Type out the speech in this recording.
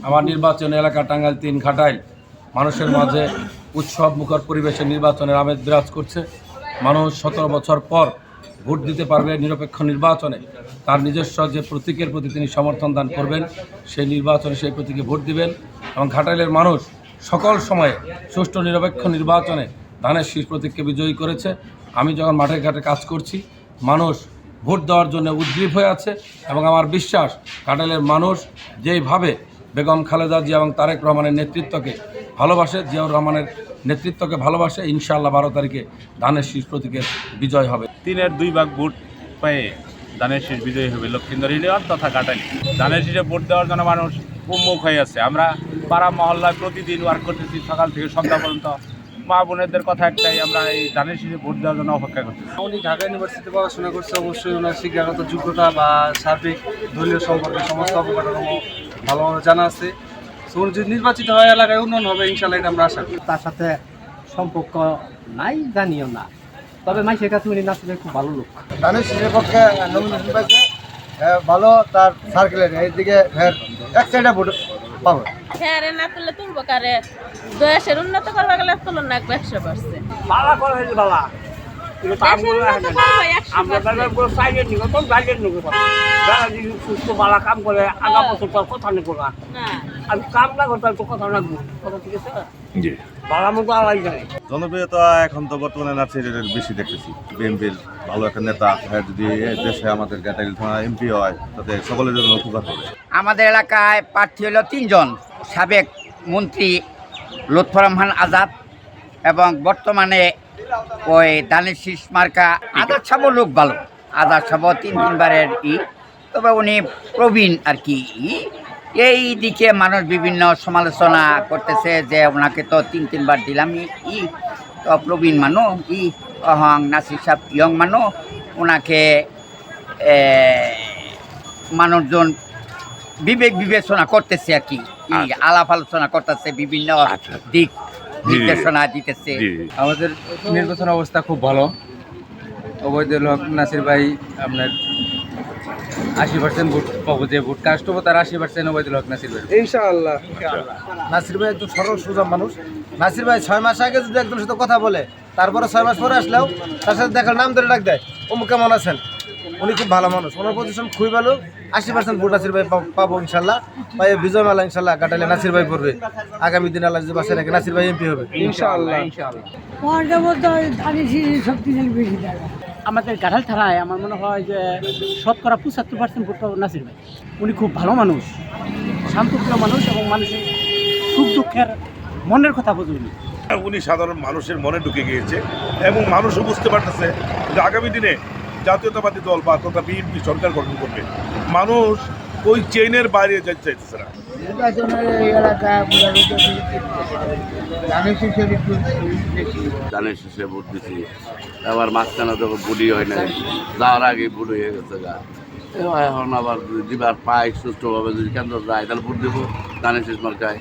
আমার নির্বাচনী এলাকা টাঙ্গাইল ৩ ঘাটাইল মানুষের মাঝে উৎসব মুখর পরিবেশে নির্বাচনের আমেজ বিরাজ করছে। মানুষ ১৭ বছর পর ভোট দিতে পারবে নিরপেক্ষ নির্বাচনে। তার নিজস্ব যে প্রতীকের প্রতি তিনি সমর্থন দান করবেন, সেই নির্বাচনে সেই প্রতীকে ভোট দিবেন। এবং ঘাটাইলের মানুষ সকল সময়ে সুষ্ঠু নিরপেক্ষ নির্বাচনে ধানের শীষ প্রতীককে বিজয়ী করেছে। আমি যখন মাঠে ঘাটে কাজ করছি, মানুষ ভোট দেওয়ার জন্য উদ্গ্রীব হয়ে আছে এবং আমার বিশ্বাস ঘাটাইলের মানুষ যেইভাবে বেগম খালেদা জিয়া এবং তারেক রহমানের নেতৃত্বকে ভালোবাসে, জিয়াউর রহমানের নেতৃত্বকে ভালোবাসে, ইনশাআল্লাহ ১২ তারিখে ধানের শীষ প্রতীকের বিজয় হবে। ৩-এর ২ ভাগ ভোট পেয়ে ধানের শীষ বিজয়ী হবে লক্ষ্মীন্দর ইউনিয়ন তথা ঘাটাইল। ধানের শীষে ভোট দেওয়ার জন্য মানুষ উন্মুখ হয়ে আছে। আমরা পাড়া মহল্লায় প্রতিদিন ওয়ার্ক করতেছি, সকাল থেকে সন্ধ্যা পর্যন্ত। মা বোনেদের কথা একটাই, আমরা এই ধানের শীষে ভোট দেওয়ার জন্য অপেক্ষা করতেছি। উনি ঢাকা ইউনিভার্সিটিতে পড়াশোনা করছে, অবশ্যই ওনার শিক্ষাগত যোগ্যতা বা সার্বিক দলীয় সম্পর্কে সমস্ত অবকাঠামো ভালোভাবে জানা আছে। তো উনি যদি নির্বাচিত হয় এলাকায় উন্নয়ন হবে ইনশাল্লাহ, এটা আমরা আশা করি। তার সাথে সম্পর্ক নাই জানিও না, তবে মাইসের কাছে উনি নাচলে খুব ভালো লোক। ধানের শীষের পক্ষে নমিনেশন পাইছে, ভালো তার সার্কেলের এইদিকে এক সাইডে ভোট পাবো। হ্যাঁ না তুললে তুলবো কারে, দেশের উন্নত করবা গেলে তুলুন না 100%। বালা করে হইলে বালা, কিন্তু কাম করে আমরা তাদের পুরো সাইডের নিকো তো সাইডের নিকো যারা যদি সুস্থ বালা কাম করে আগা বছর পর কথা নেই করবা আর কাম না করতে তো কথা রাখবো, কথা ঠিক আছে। জি বালা মতো আলাই যায়। জনপ্রিয়তা এখন তো বর্তমানে নার্সারির বেশি দেখতেছি। বিএনপির ভালো একটা নেতা, যদি দেশে আমাদের ঘাটাইল থানা এমপি হয় তাতে সকলের জন্য উপকার হবে। আমাদের এলাকায় প্রার্থী হলো 3 জন, সাবেক মন্ত্রী লুৎফর রহমান আজাদ এবং বর্তমানে ওই ধানের শীষ মার্কা আজাদ সাহেব লোক ভালো। আজাদ সাহেব 3-3বারের তবে উনি প্রবীণ আর কি। এই দিকে মানুষ বিভিন্ন সমালোচনা করতেছে যে ওনাকে তো 3-3বার দিলাম, তো প্রবীণ মানুষ নাসির সাহেব ইয়ং মানুষ, ওনাকে মানুষজন বিবেক বিবেচনা করতেছে আর কি, আলাপ আলোচনা করতেছে, বিভিন্ন দিক নির্দেশনা দিতেছে। আমাদের নির্বাচন অবস্থা খুব ভালো। ওবায়দুল হক নাসির ভাই আপনার 80% ভোট পাবো, যে ভোট কাস্ট হবো তার 80% ওবায়দুল হক নাসির ভাই ইনশাআল্লাহ। নাসির ভাই একজন সরল সোজা মানুষ। নাসির ভাই 6 মাস আগে যদি একজনের সাথে কথা বলে, তারপরে 6 মাস পরে আসলেও তার সাথে দেখার নাম ধরে ডাক দেয়, অমুক কেমন আছেন। উনি খুব ভালো মানুষ, ওনার পজিশন খুবই ভালো। 80% ভোট নাসির ভাই পাবো ইনশাল্লাহ। ভাই বিজয় মালা ইনশাল্লাহ ঘাটাইলে নাসির ভাই পড়বে। আগামী দিন আল্লাহ যদি বাঁচিয়ে রাখে নাসির ভাই এমপি হবে ইনশাআল্লাহ। আমাদের ঘাটাইল থানায় আমার মনে হয় যে 75% ভোট পাবো নাসির ভাই। উনি খুব ভালো মানুষ, শান্তপ্রিয় মানুষ এবং মানুষের সুখ দুঃখের মনের কথা বোঝেন। উনি সাধারণ মানুষের মনে ঢুকে গিয়েছে এবং মানুষও বুঝতে পারতেছে যে আগামী দিনে জাতীয়তাবাদী দল বা তথা বিএনপি সরকার গঠন করবে। মানুষ ওই চেইনের বাইরে যেতে চাইতেছে না। ধানের শীষে ভোট দিচ্ছি, আবার মাঝখানে তো বুড়ি হয় নাই, যাওয়ার আগে বুড়ি হয়ে গেছে গা। এখন আবার দিবার পাই সুষ্ঠুভাবে যদি কেন্দ্র যায় তাহলে ভোট দেবো ধানের শীষ মার্কায়।